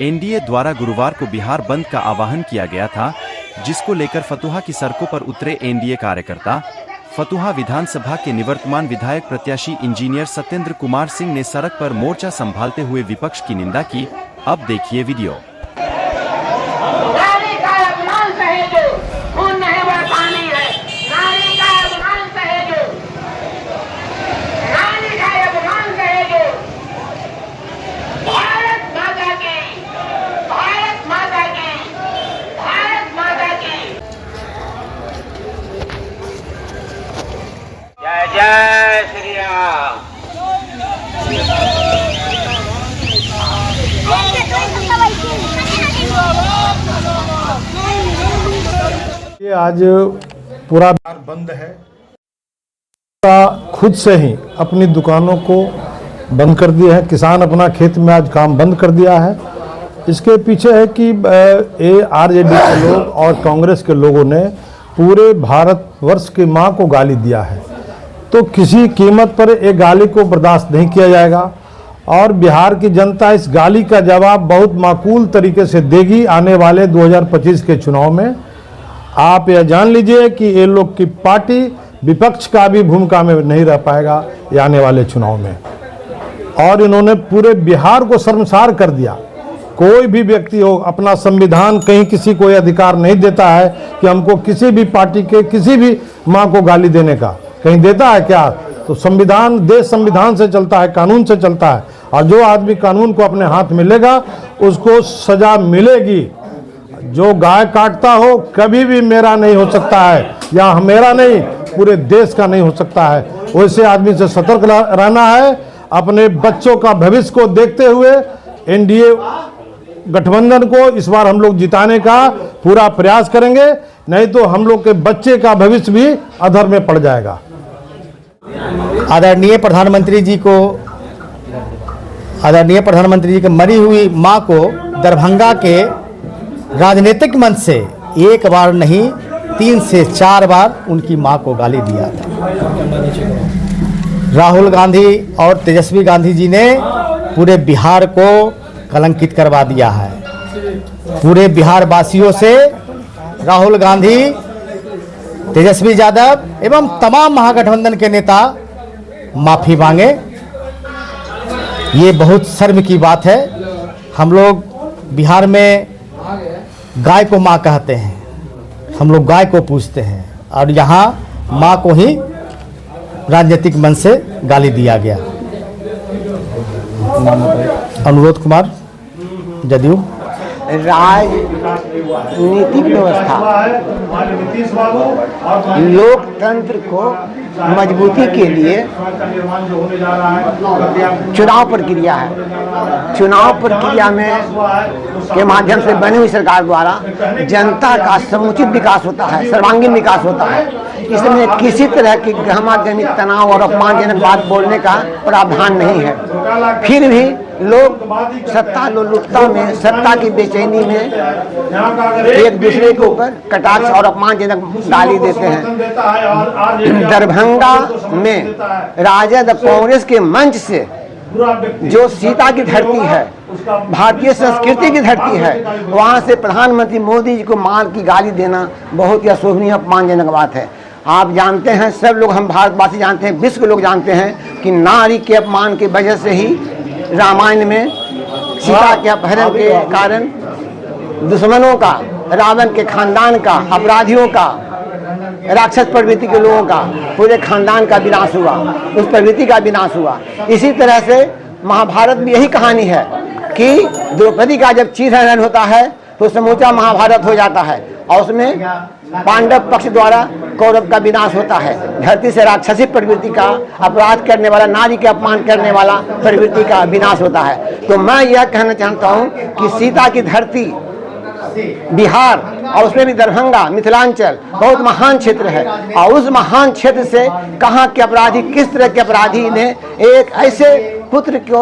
NDA द्वारा गुरुवार को बिहार बंद का आह्वान किया गया था, जिसको लेकर फतुहा की सड़कों पर उतरे एनडीए कार्यकर्ता। फतुहा विधानसभा के निवर्तमान विधायक प्रत्याशी इंजीनियर सत्येंद्र कुमार सिंह ने सड़क पर मोर्चा संभालते हुए विपक्ष की निंदा की। अब देखिए वीडियो। जय श्री राम। ये आज पूरा बाजार बंद है। खुद से ही अपनी दुकानों को बंद कर दिया है। किसान अपना खेत में आज काम बंद कर दिया है। इसके पीछे है कि आरजेडी के लोग और कांग्रेस के लोगों ने पूरे भारतवर्ष की मां को गाली दिया है, तो किसी कीमत पर एक गाली को बर्दाश्त नहीं किया जाएगा और बिहार की जनता इस गाली का जवाब बहुत माकूल तरीके से देगी आने वाले 2025 के चुनाव में। आप यह जान लीजिए कि ये लोग की पार्टी विपक्ष का भी भूमिका में नहीं रह पाएगा ये आने वाले चुनाव में। और इन्होंने पूरे बिहार को शर्मसार कर दिया। कोई भी व्यक्ति हो, अपना संविधान कहीं किसी को अधिकार नहीं देता है कि हमको किसी भी पार्टी के किसी भी माँ को गाली देने का, कहीं देता है क्या? तो संविधान, देश संविधान से चलता है, कानून से चलता है, और जो आदमी कानून को अपने हाथ में लेगा उसको सजा मिलेगी। जो गाय काटता हो कभी भी मेरा नहीं हो सकता है, या मेरा नहीं पूरे देश का नहीं हो सकता है। वैसे आदमी से सतर्क रहना है। अपने बच्चों का भविष्य को देखते हुए एनडीए गठबंधन को इस बार हम लोग जिताने का पूरा प्रयास करेंगे, नहीं तो हम लोग के बच्चे का भविष्य भी अधर में पड़ जाएगा। आदरणीय प्रधानमंत्री जी की मरी हुई मां को दरभंगा के राजनीतिक मंच से एक बार नहीं 3 से 4 बार उनकी मां को गाली दिया था। राहुल गांधी और तेजस्वी गांधी जी ने पूरे बिहार को कलंकित करवा दिया है। पूरे बिहार वासियों से राहुल गांधी, तेजस्वी यादव एवं तमाम महागठबंधन के नेता माफ़ी मांगे। ये बहुत शर्म की बात है। हम लोग बिहार में गाय को माँ कहते हैं, हम लोग गाय को पूजते हैं, और यहाँ माँ को ही राजनीतिक मंच से गाली दिया गया। अनुरोध कुमार, जदयू। राजनीतिक व्यवस्था लोकतंत्र को मजबूती के लिए चुनाव प्रक्रिया है। चुनाव प्रक्रिया में के माध्यम से बनी हुई सरकार द्वारा जनता का समुचित विकास होता है, सर्वांगीण विकास होता है। इसमें किसी तरह की गहमागहमी, तनाव और अपमानजनक बात बोलने का प्रावधान नहीं है। फिर भी लोग सत्ता लोलुपता में, सत्ता की बेचैनी में एक दूसरे के ऊपर कटाक्ष और अपमानजनक गाली देते हैं। दरभंगा में राजद कांग्रेस के मंच से जो सीता की धरती है, भारतीय संस्कृति की धरती है, वहां से प्रधानमंत्री मोदी जी को मार की गाली देना बहुत ही अशोभनीय, अपमानजनक बात है। आप जानते हैं, सब लोग, हम भारतवासी जानते हैं, विश्व के लोग जानते हैं कि नारी के अपमान की वजह से ही रामायण में सीता के अपहरण के कारण दुश्मनों का, रावण के खानदान का, अपराधियों का, राक्षस प्रवृत्ति के लोगों का, पूरे खानदान का विनाश हुआ, उस प्रवृत्ति का विनाश हुआ। इसी तरह से महाभारत में यही कहानी है कि द्रौपदी का जब चीरहरण होता है तो समूचा महाभारत हो जाता है, और उसमें पांडव पक्ष द्वारा कौरव का विनाश होता है। धरती से राक्षसी प्रवृत्ति का, अपराध करने वाला, नारी के अपमान करने वाला प्रवृत्ति का विनाश होता है। तो मैं यह कहना चाहता हूँ कि सीता की धरती बिहार, और उसमें भी दरभंगा, मिथिलांचल बहुत महान क्षेत्र है, और उस महान क्षेत्र से कहाँ के अपराधी, किस तरह के अपराधी ने एक ऐसे पुत्र को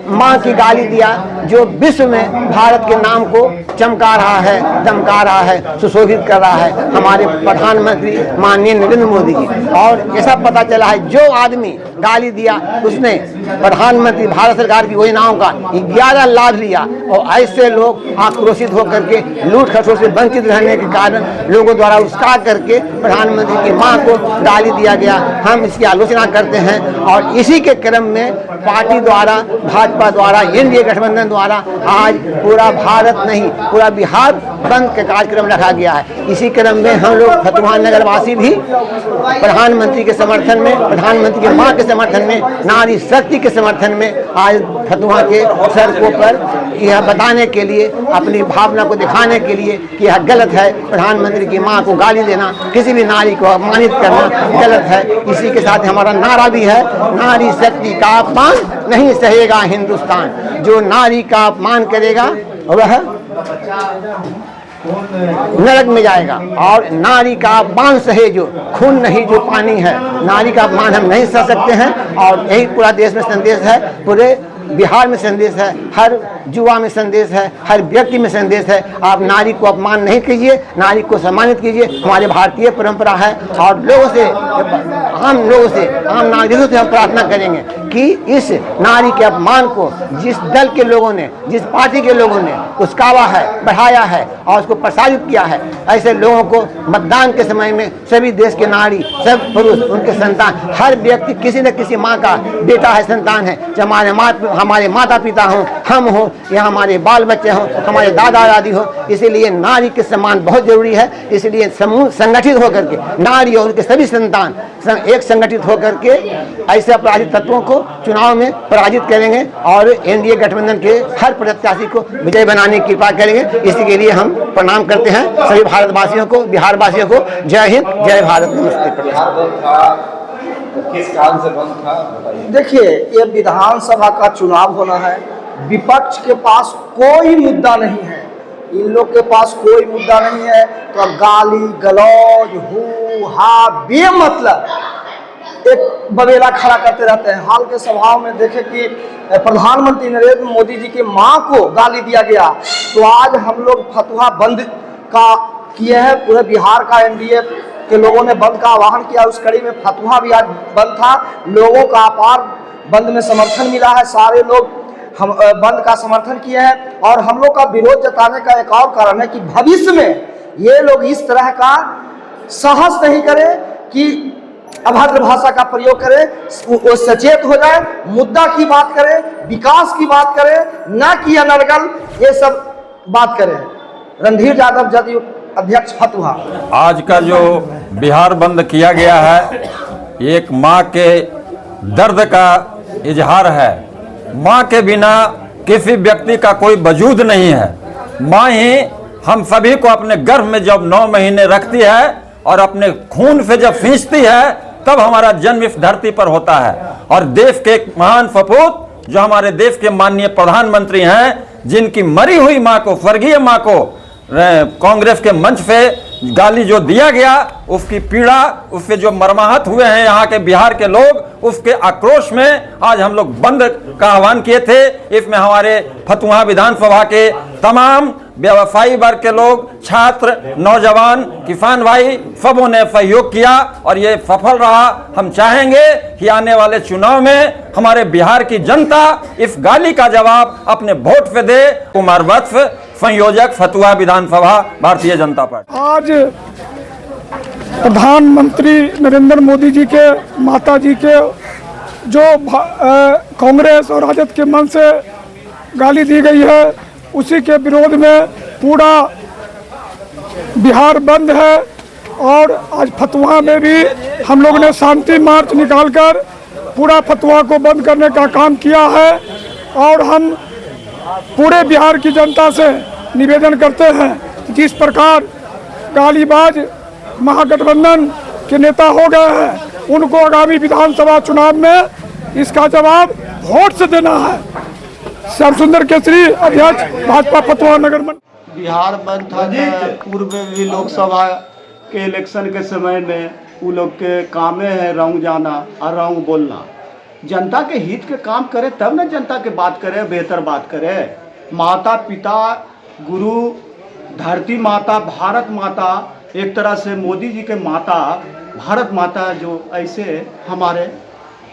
माँ की गाली दिया, जो विश्व में भारत के नाम को चमका रहा है, दमका रहा है, सुशोभित कर रहा है हमारे प्रधानमंत्री माननीय नरेंद्र मोदी जी। और ऐसा पता चला है जो आदमी गाली दिया उसने प्रधानमंत्री भारत सरकार की योजनाओं का 11 लाभ लिया, और ऐसे लोग आक्रोशित होकर के लूट खसोट से वंचित रहने के कारण लोगों द्वारा उसका करके प्रधानमंत्री की मां को गाली दिया गया। हम इसकी आलोचना करते हैं और इसी के क्रम में पार्टी द्वारा, भाजपा द्वारा, एनडीए गठबंधन द्वारा आज पूरा भारत नहीं पूरा बिहार बंद का कार्यक्रम रखा गया है। इसी क्रम में हम लोग फतुहा नगर वासी भी प्रधानमंत्री के समर्थन में, प्रधानमंत्री की मां के समर्थन में, नारी शक्ति के समर्थन में आज फतुहा के सड़कों पर यह बताने के लिए, अपनी भावना को दिखाने के लिए कि यह गलत है, प्रधानमंत्री की मां को गाली देना, किसी भी नारी को अपमानित करना गलत है। इसी के साथ हमारा नारा भी है, नारी शक्ति का अपमान नहीं सहेगा हिंदुस्तान। जो नारी का अपमान करेगा वह नरक में जाएगा, और नारी का अपमान सहे जो खून नहीं जो पानी है, नारी का अपमान हम नहीं सह सकते हैं। और यही पूरा देश में संदेश है, पूरे बिहार में संदेश है, हर युवा में संदेश है, हर व्यक्ति में संदेश है। आप नारी को अपमान नहीं कीजिए, नारी को सम्मानित कीजिए, हमारे भारतीय परंपरा है। और लोगों से, आम लोगों से, आम नागरिकों से हम प्रार्थना करेंगे कि इस नारी के अपमान को जिस दल के लोगों ने, जिस पार्टी के लोगों ने उस्कावा है, बढ़ाया है और उसको प्रसारित किया है, ऐसे लोगों को मतदान के समय में सभी देश के नारी, सब पुरुष, उनके संतान, हर व्यक्ति किसी न किसी माँ का बेटा है, संतान है, चाहे हमारे माता पिता हों, हम हों, या हमारे बाल बच्चे हों, हमारे दादा दादी हो। इसीलिए नारी के सम्मान बहुत जरूरी है। इसलिए समूह संगठित होकर के नारी और उनके सभी संतान एक संगठित होकर के ऐसे अपराधित तत्वों को चुनाव में पराजित करेंगे और एनडीए गठबंधन के हर प्रत्याशी को विजय बनाने की कृपा करेंगे। इसी के लिए हम प्रणाम करते हैं सभी भारतवासियों को, बिहार वासियों को। जय हिंद, जय भारत, नमस्ते। किस कारण से बंद था बताइए। देखिए, ये विधानसभा का चुनाव होना है, विपक्ष के पास कोई मुद्दा नहीं है, इन लोग के पास कोई मुद्दा नहीं है, तो अब गाली गलौज हू हा बेमतलब एक बबेला खड़ा करते रहते हैं। हाल के सभाओं में देखे कि प्रधानमंत्री नरेंद्र मोदी जी की मां को गाली दिया गया, तो आज हम लोग फतुहा बंद का किए हैं। पूरे बिहार का एनडीए के लोगों ने बंद का आह्वान किया, उस कड़ी में फतुहा भी आज बंद था। लोगों का अपार बंद में समर्थन मिला है, सारे लोग हम बंद का समर्थन किए हैं। और हम लोग का विरोध जताने का एक और कारण है कि भविष्य में ये लोग इस तरह का साहस नहीं करें कि अभद्र भाषा का प्रयोग करें, वो सचेत हो जाए, मुद्दा की बात करें, विकास की बात करें, न कि अनर्गल ये सब बात करें। रणधीर यादव, जदयू अध्यक्ष, फतुहा। आज का जो बिहार बंद किया गया है, एक माँ के दर्द का इजहार है। माँ के बिना किसी व्यक्ति का कोई वजूद नहीं है। माँ ही हम सभी को अपने गर्भ में जब 9 महीने रखती है और अपने खून से जब सींचती है, तब हमारा जन्म इस धरती पर होता है। और देश के एक महान सपूत जो हमारे देश के माननीय प्रधानमंत्री हैं, जिनकी मरी हुई माँ को, स्वर्गीय माँ को कांग्रेस के मंच पे गाली जो दिया गया, उसकी पीड़ा, उससे जो मर्माहत हुए हैं यहाँ के बिहार के लोग, उसके आक्रोश में आज हम लोग बंद का आह्वान किए थे। इसमें हमारे फतुहा विधानसभा के तमाम व्यवसायी वर्ग के लोग, छात्र, नौजवान, किसान भाई, सबों ने सहयोग किया और ये सफल रहा। हम चाहेंगे कि आने वाले चुनाव में हमारे बिहार की जनता इस गाली का जवाब अपने वोट से दे। कुमार वत्स, संयोजक, फतुहा विधानसभा, भारतीय जनता पार्टी। आज प्रधानमंत्री नरेंद्र मोदी जी के माता जी के जो कांग्रेस और राजद के मन से गाली दी गई है, उसी के विरोध में पूरा बिहार बंद है। और आज फतुहा में भी हम लोग ने शांति मार्च निकालकर पूरा फतुहा को बंद करने का काम किया है। और हम पूरे बिहार की जनता से निवेदन करते हैं, जिस प्रकार गालीबाज महागठबंधन के नेता हो गए हैं, उनको आगामी विधानसभा चुनाव में इसका जवाब वोट से देना है। श्याम सुंदर केसरी, अध्यक्ष, भाजपा, फतुहा नगर मंडल। बिहार बंद था, पूर्व में भी लोकसभा के इलेक्शन के समय में वो लोग के कामे है रंग जाना और रंग बोलना। जनता के हित के काम करे तब ना जनता के बात करे, बेहतर बात करे। माता पिता गुरु धरती माता भारत माता, एक तरह से मोदी जी के माता भारत माता, जो ऐसे हमारे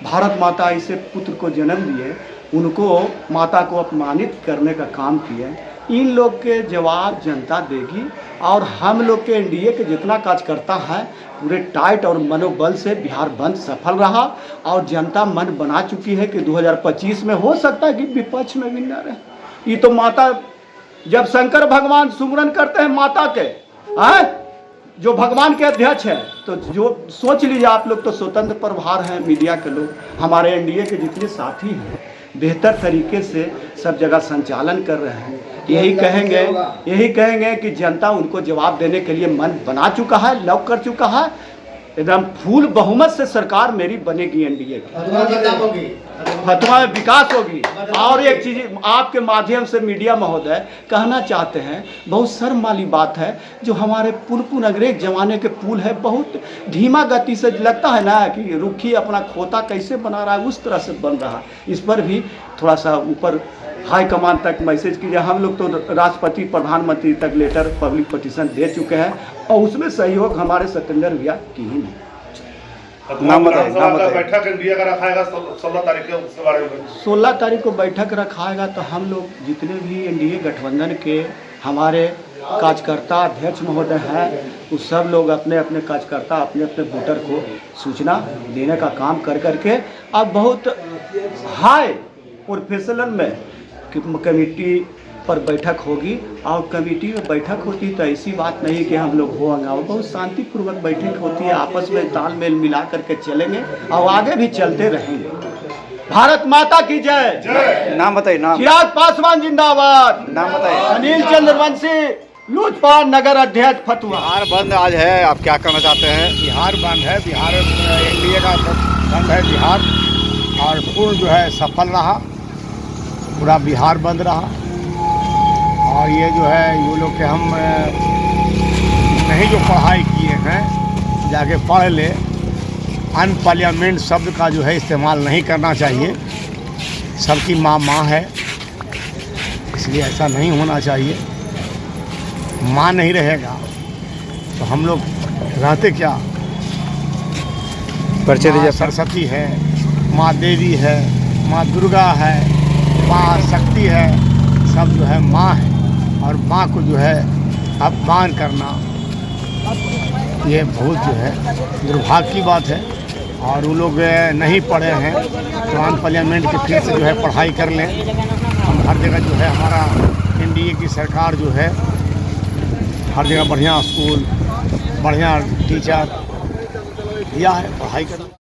भारत माता ऐसे पुत्र को जन्म दिए, उनको माता को अपमानित करने का काम किए। इन लोग के जवाब जनता देगी। और हम लोग के एनडीए के जितना कार्यकर्ता है पूरे टाइट और मनोबल से बिहार बंद सफल रहा। और जनता मन बना चुकी है कि 2025 में हो सकता है कि विपक्ष में भी न रहे। ये तो माता, जब शंकर भगवान सुमरन करते हैं माता के, जो भगवान के अध्यक्ष है, तो जो सोच लीजिए आप लोग तो स्वतंत्र प्रभार हैं, मीडिया के लोग, हमारे एनडीए के जितने साथी हैं बेहतर तरीके से सब जगह संचालन कर रहे हैं। यही कहेंगे कि जनता उनको जवाब देने के लिए मन बना चुका है, लॉक कर चुका है। एकदम फुल बहुमत से सरकार मेरी बनेगी एनडीए की, फतवा में विकास होगी। और एक चीज आपके माध्यम से मीडिया महोदय कहना चाहते हैं, बहुत शर्म वाली बात है, जो हमारे पुल अंग्रेज जमाने के पुल है, बहुत धीमा गति से लगता है ना कि रुखी अपना खोता कैसे बना रहा है, उस तरह से बन रहा है। इस पर भी थोड़ा सा ऊपर हाई कमान तक मैसेज कीजिए। हम लोग तो राष्ट्रपति प्रधानमंत्री तक लेटर पब्लिक पटिशन दे चुके हैं और उसमें सहयोग हमारे सत्येंद्र भैया की ही नहीं। बैठक इंडिया का रखाएगा 16 तारीख को, उसके बारे में 16 तारीख को बैठक रखाएगा। तो हम लोग जितने भी एनडीए गठबंधन के हमारे कार्यकर्ता अध्यक्ष महोदय हैं, उस सब लोग अपने अपने कार्यकर्ता अपने अपने वोटर को सूचना देने का काम कर करके अब बहुत हाई प्रोफेशनल में कमेटी पर बैठक होगी। और कमेटी में बैठक होती तो ऐसी बात नहीं कि हम लोग हो हंगामा, बहुत शांतिपूर्वक बैठक होती है, आपस में तालमेल मिला करके चलेंगे और आगे भी चलते रहेंगे। भारत माता की जय। नाम बताइए। नाम चिराग पासवान जिंदाबाद। नाम बताइए। अनिल चंद्रवंशी लूटपाट नगर अध्यक्ष फतुहा। बिहार बंद आज है, आप क्या कहना चाहते हैं? बिहार बंद है, बिहार एनडीए का बंद है बिहार, और पूर्ण जो है सफल रहा, पूरा बिहार बंद रहा। और ये जो है ये लोग के हम नहीं जो पढ़ाई किए हैं जाके पढ़ ले, अनपार्लियामेंट शब्द का जो है इस्तेमाल नहीं करना चाहिए। सबकी माँ माँ है, इसलिए ऐसा नहीं होना चाहिए। माँ नहीं रहेगा तो हम लोग रहते क्या? माँ सरस्वती है, माँ देवी है, माँ दुर्गा है, माँ शक्ति है, सब जो है माँ है। और माँ को जो है अपमान करना ये बहुत जो है दुर्भाग्य की बात है। और वो लोग नहीं पढ़े हैं तो अनपार्लियामेंट के फिर से जो है पढ़ाई कर लें। हम हर जगह जो है हमारा एनडीए की सरकार जो है हर जगह बढ़िया स्कूल, बढ़िया टीचर दिया है, पढ़ाई करना।